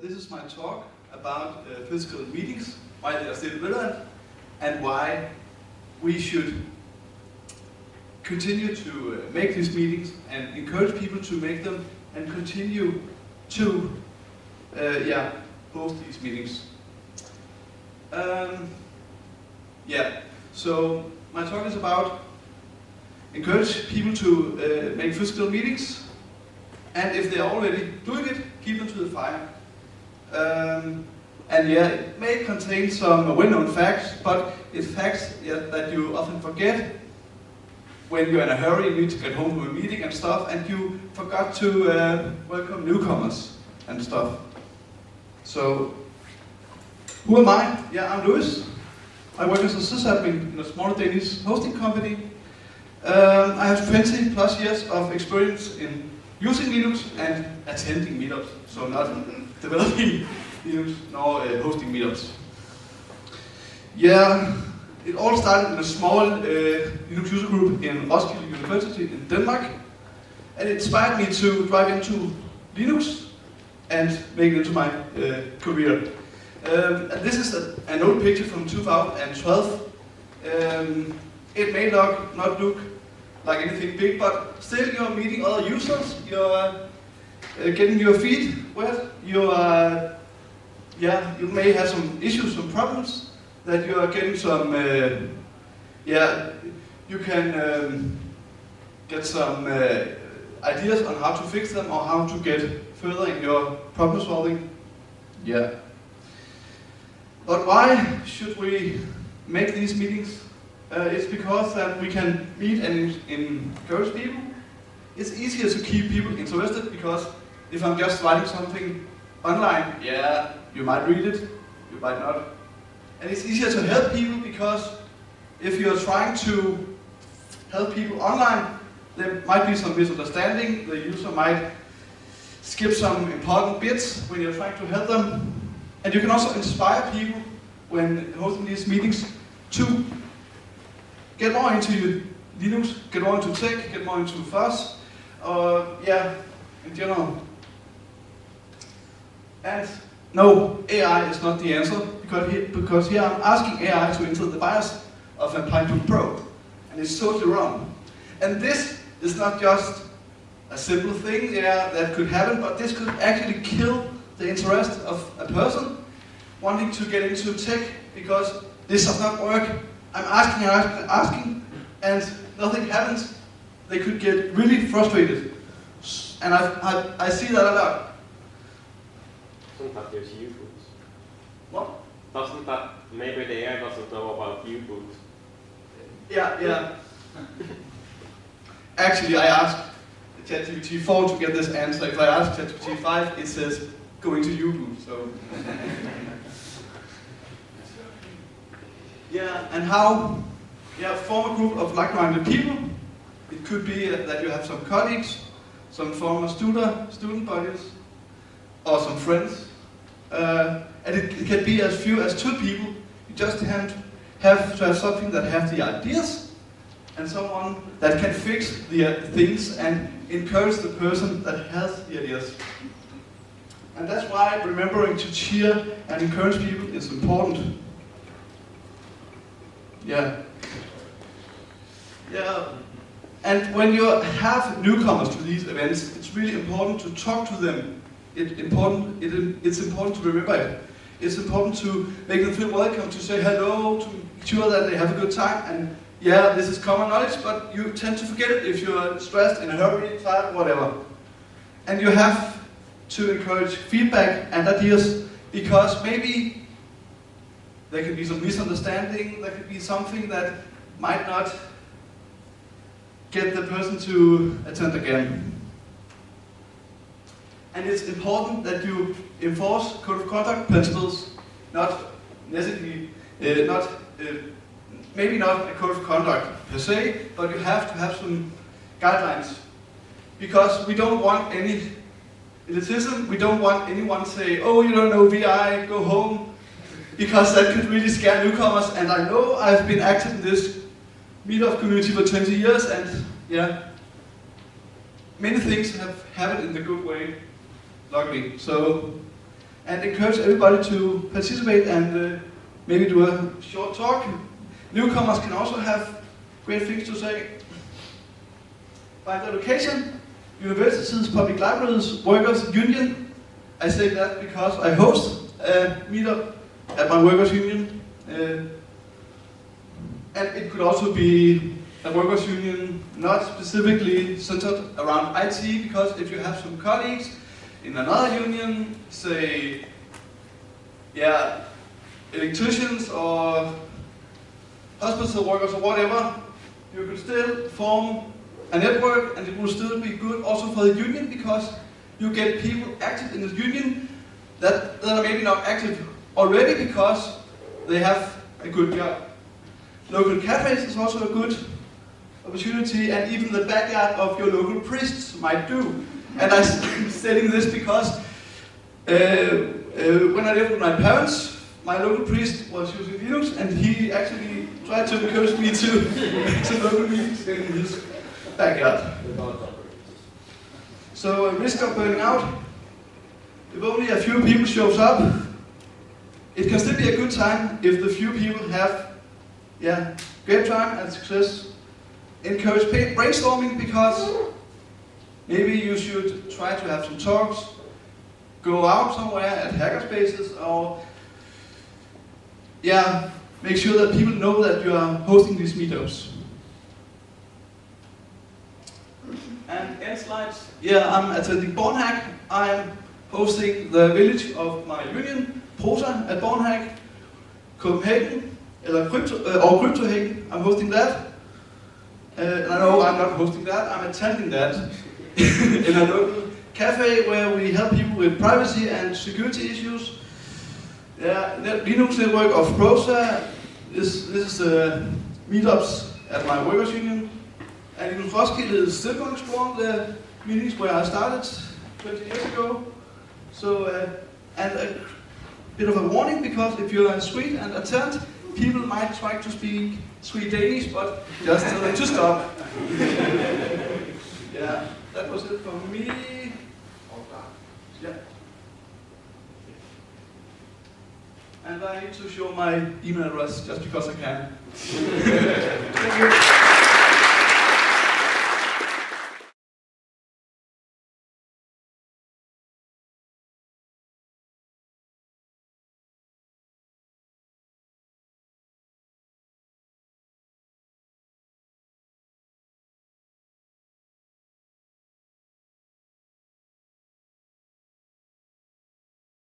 this is my talk about physical meetings, why they are still relevant, and why we should continue to make these meetings and encourage people to make them and continue to host these meetings. So my talk is about encourage people to make physical meetings, and if they are already doing it, keep them to the fire. It may contain some well-known facts, but it's facts that you often forget when you're in a hurry, you need to get home from a meeting and stuff, and you forgot to welcome newcomers and stuff. So, who am I? Yeah, I'm Louis. I work as a sysadmin in a small Danish hosting company. I have 20 plus years of experience in using Linux and attending meetups, so not developing Linux nor hosting meetups. Yeah, it all started in a small Linux user group in Roskilde University in Denmark, and it inspired me to dive into Linux and make it into my career. And this is an old picture from 2012. It may not look like anything big, but still you're meeting other users, you're getting your feet wet, you may have some issues, some problems, that you are getting some, you can get some ideas on how to fix them or how to get further in your problem solving. Yeah. But why should we make these meetings? It's because that we can meet and encourage people. It's easier to keep people interested because if I'm just writing something online, you might read it, you might not. And it's easier to help people because if you're trying to help people online, there might be some misunderstanding. The user might skip some important bits when you're trying to help them. And you can also inspire people when hosting these meetings to get more into Linux, get more into tech, get more into foss, in general. And no, AI is not the answer, because here I'm asking AI to enter the bias of applying to Pro, and it's totally wrong. And this is not just a simple thing that could happen, but this could actually kill the interest of a person wanting to get into tech, because this does not work. I'm asking, and nothing happens. They could get really frustrated, and I see that a lot. Doesn't that use U-boots? What? Doesn't that, maybe the AI doesn't know about U-boots? Yeah. Actually, I asked ChatGPT 4 to get this answer. If I ask ChatGPT 5, it says go into U-boot, so. And how? Form a group of like-minded people. It could be that you have some colleagues, some former student buddies, or some friends. And it can be as few as 2 people. You just have to have something that has the ideas, and someone that can fix the things and encourage the person that has the ideas. And that's why remembering to cheer and encourage people is important. And when you have newcomers to these events, it's really important to talk to them. It's important to remember it. It's important to make them feel welcome, to say hello, to make sure that they have a good time. And this is common knowledge, but you tend to forget it if you're stressed, in a hurry, tired, whatever. And you have to encourage feedback and ideas, because maybe there can be some misunderstanding, there could be something that might not get the person to attend again. And it's important that you enforce code of conduct principles, not necessarily, maybe not a code of conduct per se, but you have to have some guidelines. Because we don't want any elitism, we don't want anyone to say, oh, you don't know VI, go home, because that could really scare newcomers. And I know I've been active in this meetup community for 20 years, and many things have happened in the good way, luckily. So and encourage everybody to participate and maybe do a short talk. Newcomers can also have great things to say. By the location, universities, public libraries, workers' union. I say that because I host a meetup at my workers' union. And it could also be a workers' union not specifically centered around IT, because if you have some colleagues in another union, say, electricians or hospital workers or whatever, you could still form a network, and it will still be good also for the union, because you get people active in the union that are maybe not active already because they have a good job. Local cafes is also a good opportunity, and even the backyard of your local priests might do. And I'm saying this because when I lived with my parents, my local priest was using Linux, and he actually tried to encourage me to local meetings in his backyard. So risk of burning out. If only a few people shows up, it can still be a good time if the few people have great time and success. Encourage brainstorming, because maybe you should try to have some talks, go out somewhere at hackerspaces, or make sure that people know that you are hosting these meetups. And end slides. I'm attending Bornhack. I'm hosting the village of my union, Prosa, at Bornhack. Copenhagen, or Cryptohagen, I'm hosting that. No, I'm not hosting that, I'm attending that in a local cafe where we help people with privacy and security issues. Linux network of Prosa. This is meetups at my workers' union. And in Roskilde is still going strong, the meetings where I started 20 years ago. So, and a bit of a warning, because if you're in Sweden and attend, people might try to speak Swedish, but just tell them to stop. That was it from me. And I need to show my email address just because I can. Thank you.